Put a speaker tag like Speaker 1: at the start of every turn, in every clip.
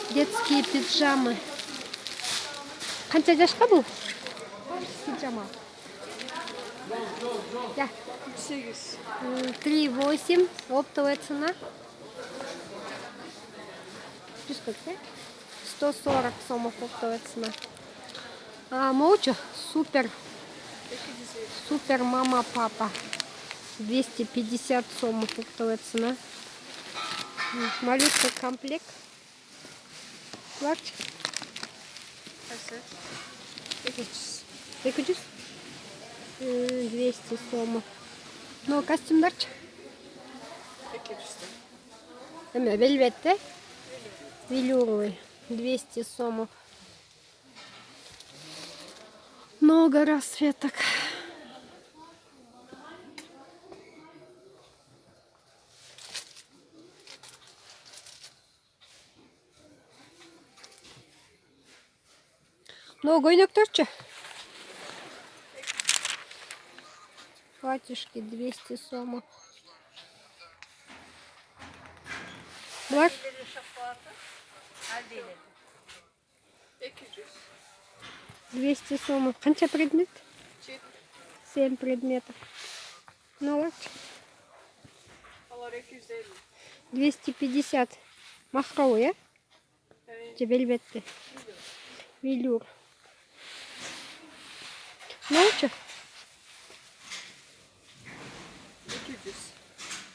Speaker 1: Детские пиджамы. Қанша жашқа бұл? Пиджама. Я. 3,8. Оптовая цена. 140 сомов оптовая цена. А молча супер мама папа. 250 сомов оптовая цена. Малютка комплект. Плачь. 200 сомов. Ну, костюмдарчы. Вельветте. Велюровый. 200 сомов. Много расцветок. Ну, гойнокторчы. Платьишки 200 сомов. Var. 200 сомов. Қанша предмет? 7 предметов. Ну вот. 250. Махровый, а? Вельветты. Велюр. Ну что?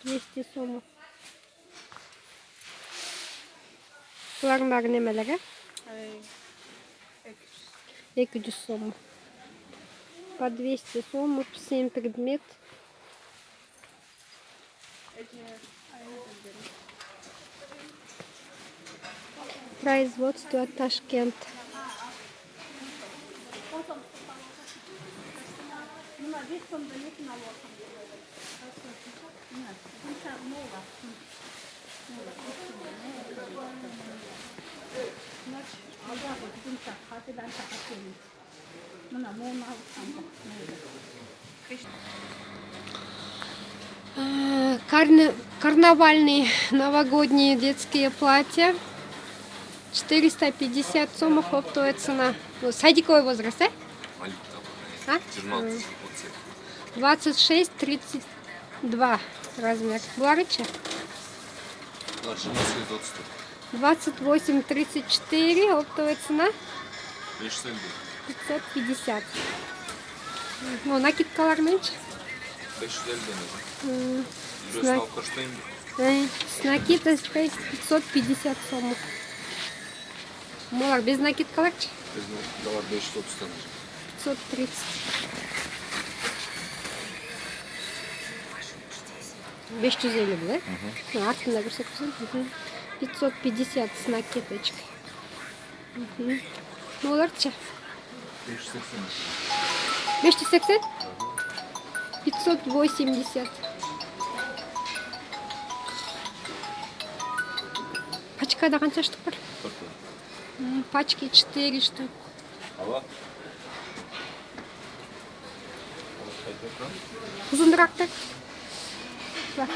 Speaker 1: 200 сомов. Бұлардың немелері? 200 сомов. По 200 сомов, 7 предмет. Производство Ташкент. Карнавальные новогодние детские платья. 450 сомов оптовая цена. Садиковый возраст, а? 26-32 размер. Буарыча? 28-34 оптовая цена. 550. Ну, накидкалар меньше. С накидкой 550 сомов. Молар без накидкалар?
Speaker 2: Без накидкалар
Speaker 1: 530. Без чузели, да? Артында көрсетсем. 550 с накидочкой. Моларча? 580. 580. Пачкада қанша штук бар? Пачки 4 штук. Uzundurakta. Bak.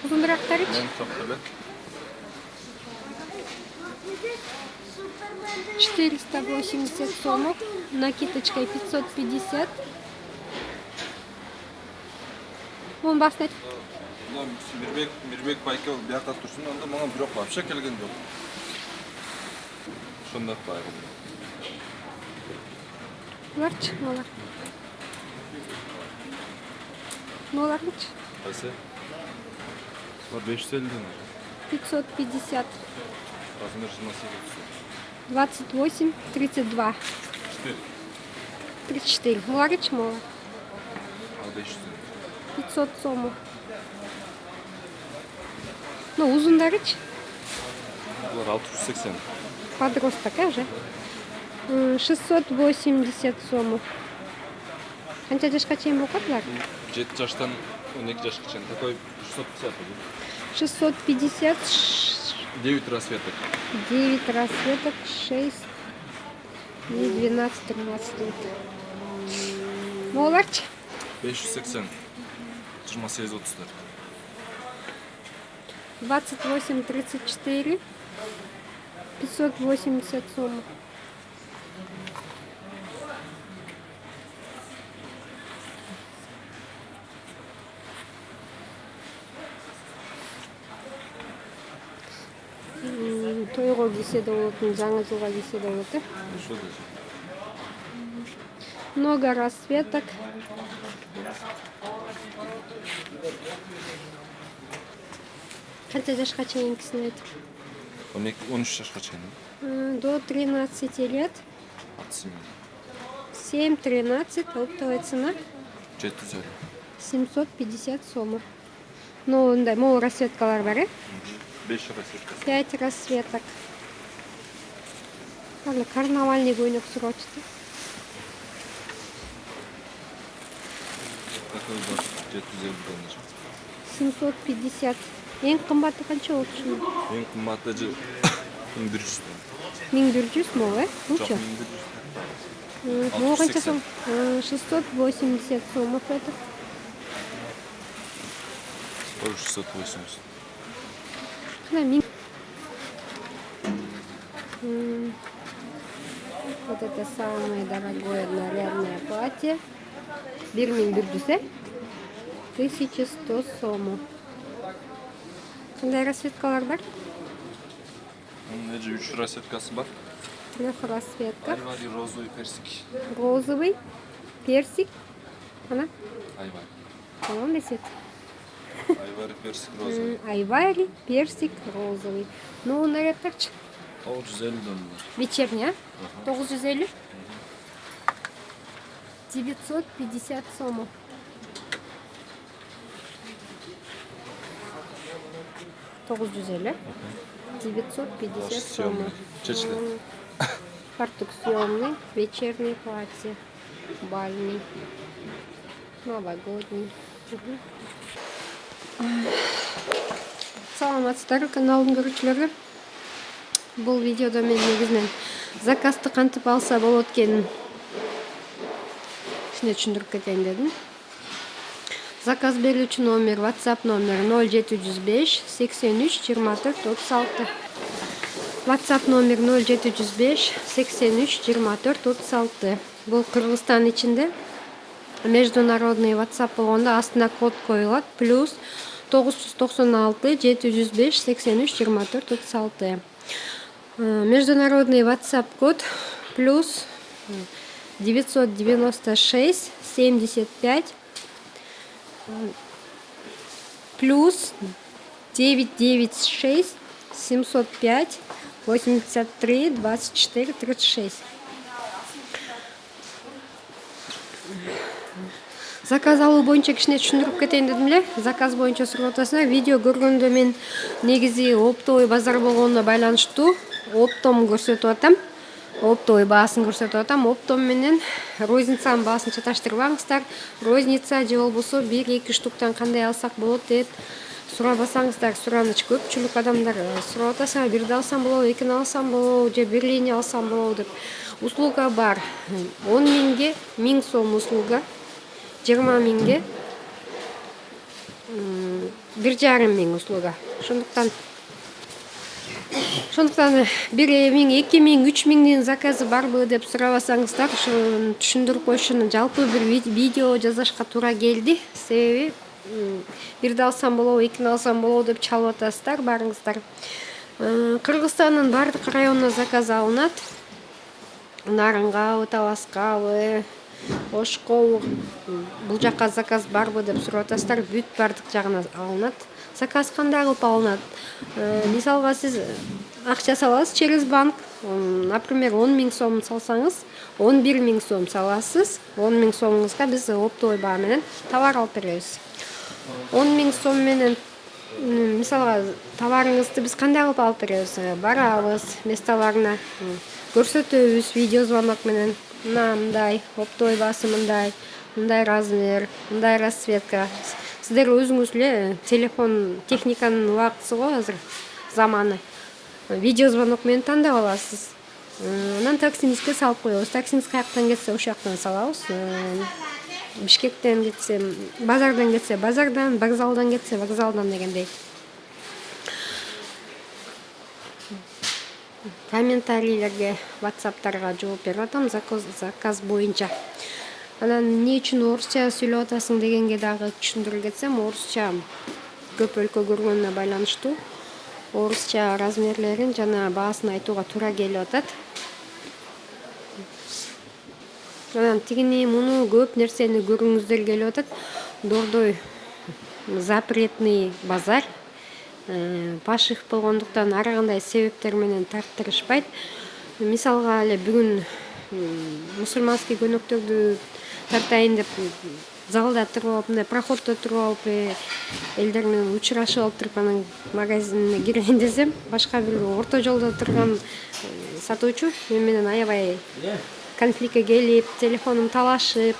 Speaker 1: Uzunduraklar hiç. 480 сомов. Накидочкой 550. Оны басын айтып.
Speaker 2: Мирбек байке бияқта тұрсын, онда маған бирок вообще келген жоқ. Шондақ байғы.
Speaker 1: Бұларчы, молар. Моларчы.
Speaker 2: Қайсы? Бұлар 550-ден.
Speaker 1: 550.
Speaker 2: Размер
Speaker 1: 28, 32. 34. Моларыч, молар.
Speaker 2: Ал 500.
Speaker 1: 500 сомов. Ну, uzunдарыч.
Speaker 2: Бұлар 680.
Speaker 1: Подросток, а же? 680 сомов. Қанша жашқа чейін бұлар?
Speaker 2: 7 жаштан 12 жашқа чейін. Такой 650.
Speaker 1: 650.
Speaker 2: 9 расцветок.
Speaker 1: 9 расцветок, 6 и 12-13 лет. Моголарчы?
Speaker 2: 580. 28-30.
Speaker 1: 28-34. 580 сом. Тойго кийсе да болот, жаңы жылга кийсе да болот.
Speaker 2: Что даже?
Speaker 1: Много расцветок. Канча жашка чейинкисин айтып?
Speaker 2: 13 жашка чейин.
Speaker 1: До 13 лет.
Speaker 2: Атысы мен.
Speaker 1: 7-13, оптовая цена
Speaker 2: 750.
Speaker 1: 750 сомов. Ну, мындай могул расцветкалар бар,
Speaker 2: 5 расцветкасы.
Speaker 1: 5 расцветок. Аны карнавальный көйнөк сурачты.
Speaker 2: Такой бар 750 даже.
Speaker 1: 750. Эң кымбаты канча болот ушунун?
Speaker 2: Ең кымбаты 1100.
Speaker 1: 1100 могу,
Speaker 2: Жоқ,
Speaker 1: Бучу?
Speaker 2: 1100.
Speaker 1: Могу канча сом? 680 сомов это.
Speaker 2: Ой, 680.
Speaker 1: Кына Вот это самое дорогое нарядное платье. 1100, 1100 сомов. Кандай расцветкалар бар?
Speaker 2: Onun 3 расцветкасы бар.
Speaker 1: 3 расцветка.
Speaker 2: Айвари, розовый, персик.
Speaker 1: Розовый, персик. Ана?
Speaker 2: Айвари.
Speaker 1: Tamam Mesut.
Speaker 2: Айвари, персик, розовый.
Speaker 1: Айвари, персик, розовый. Ну, нарядтарчы.
Speaker 2: 950 доллар.
Speaker 1: Вечерняя. 950. 950 сомов. Тогуз жүз элүү. 950 сомов.
Speaker 2: Чечилет.
Speaker 1: Фартук съемный, вечерний платье, бальный, новогодний. Саламатсыздар, каналдын көрүүчүлөрү. Бул видеодо мен негизинен заказды кантип алса болот экенин кичине түшүндүрүп кетейин дедим. Заказ берүүчү номер, WhatsApp номер 0705 83 24 36. WhatsApp номер 0705 83 24 36. Бул Кыргызстан ичинде международный WhatsApp болгондо астына код коюлат. Плюс 996 705 83 24 36. Международный WhatsApp код плюс 996 75 плюс 996 705 83 24 36. Заказ алуу боюнча кичине түшүндүрүп кетейин дедим эле. Заказ боюнча сурап атасыңар. Видео көргөндө мен негизи оптовый базар болгонуна байланыштуу оптом көрсөтүп атам. Оптовый баасын көрсөтүп атам. Оптом менен розницанын баасын чаташтырбаңыздар. Розница же болбосо 1-2 штуктан кандай алсак болот деп сурабасаңыздар. Сураныч көпчүлүк адамдар сурап атасыңар. Бирди алсам болобу, экини алсам болобу, же бир линия алсам болобу деп. Услуга бар. 10 миңге 1000 сом услуга. 20 миңге 1,5 миң услуга. Ошондуктан 1 миң, 2 миң, 3 миңдин заказы барбы деп сурабасаңыздар, ошону түшүндүрүп коюшуну жалпы бир видео жазышка туура келди. Себеби бирди алсам болобу, экини алсам болобу деп чалып атасыздар баарыңыздар. Кыргызстандын бардык районуна заказ алынат. Нарынгабы, Таласкабы, Ошкобу, бул жакка заказ барбы деп сурап атасыздар. Бүт бардык жагына алынат. Заказ кандай кылып алынат? Мисалга сиз акча саласыз через банк. Например, 10 миң сом салсаңыз, 11 миң сом саласыз. 10 миң сомуңузга биз оптовый баа менен товар алып беребиз. 10 миң сом менен мисалга товарыңызды биз кандай кылып алып беребиз? Барабыз месталарына, көрсөтөбүз видео звонок менен. Мындай оптовый баасы мындай размер, мындай расцветка. Сиздер өзүңүз эле телефон техниканын убактысы го азыр заманы. Видео звонок менен тандап аласыз. Анан таксиңизге салып коебуз. Таксиңиз каяктан кетсе ошол жактан салабыз. Бишкектен кетсе базардан кетсе базардан, вокзалдан кетсе вокзалдан дегендей. Комментарийлерге, WhatsApp'тарга жооп берип атам заказ боюнча. Анан эмне үчүн орусча сүйлөп атасың дегенге дагы түшүндүрүп кетсем, орусча көп өлкө көргөнүнө байланыштуу. Орусча размерлерин жана баасын айтууга туура келип атат. Анан тигини муну көп нерсени көргүңүздөр келип атат. Дордой запретный базар. Паших болгондуктан ар кандай себептер менен тарттырышпайт. Мисалга эле бүгүн мусульманский көнөктөрдү тартайын деп залда туруп алып, мындай проходдо туруп алып, элдер менен учурашып алып туруп анан магазинине кирейин десем, башка бир орто жолдо турган сатуучу мен менен аябай конфликтке келип, телефонун талашып,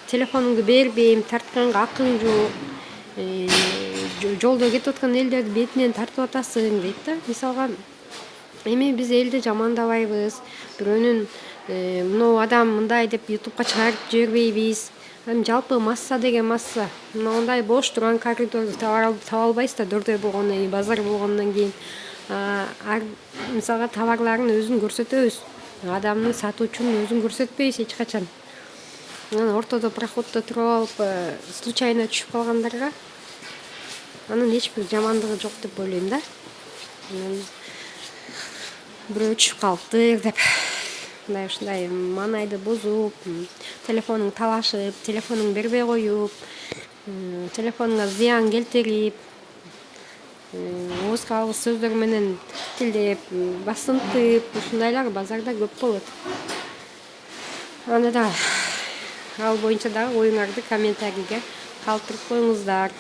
Speaker 1: телефонуңду бербейм, тартканга акың жок. Жолдо кетип аткан элдерди бетинен тартып атасың дейт да. Мисалга эми биз элди жамандабайбыз, бирөөнүн мынау адам мындай деп ютубка чыгарып жибербейбиз. Жалпы масса деген масса. Мындай бош турган коридорду таба албайсыз да, дордой болгондон кийин, базар болгондон кийин. Мисалга товарлардын өзүн көрсөтөбүз. Адамдын, сатуучунун өзүн көрсөтпөйбүз эч качан. Анан ортодо проходдо туруп алып, случайно түшүп калгандарга анын эч бир жамандыгы жок деп ойлойм да. Бирөө түшүп калыптыр деп ушундай маанайды бузуп, телефонуң талашып, телефонуң бербей коюп, телефонуңа зыян келтирип, ооузга алгыс сөздөр менен тилдеп, басынтып, ушундайлар базарда көп болот. Аны да ал боюнча дагы оюңарды комментарийге калтырып коюңуздар.